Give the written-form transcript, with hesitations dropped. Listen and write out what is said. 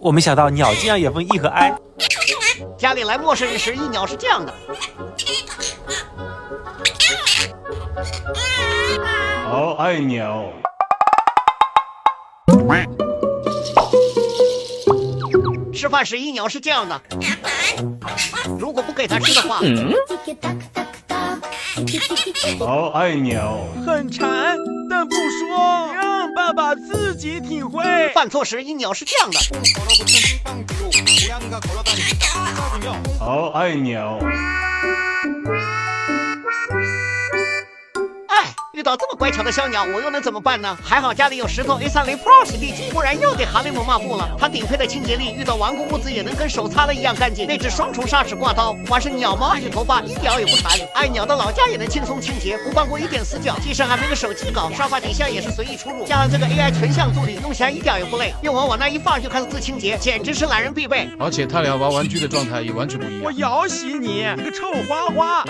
我没想到鸟竟然也分 E 和 I。家里来陌生人时，一鸟是这样的。好爱鸟。吃饭时，一鸟是这样的。如果不给它吃的话，好爱鸟。很馋，但不说，让爸爸自己体会。犯错时，一鸟是这样的。好爱鸟。遇到这么乖巧的小鸟，我又能怎么办呢？还好家里有10头 A30 Pro 洗地机，不然又得哈雷姆抹布了。它顶配的清洁力，遇到顽固污渍也能跟手擦的一样干净。那只双重砂齿挂刀，不管是鸟毛还是头发，一点也不缠。爱鸟的老家也能轻松清洁，不放过一点死角。机身还没个手机高，沙发底下也是随意出入。加上这个 AI 全向助理，用起来一点也不累，用完往那一放就开始自清洁，简直是懒人必备。而且他俩玩玩具的状态也完全不一样。我咬死你，你个臭花花！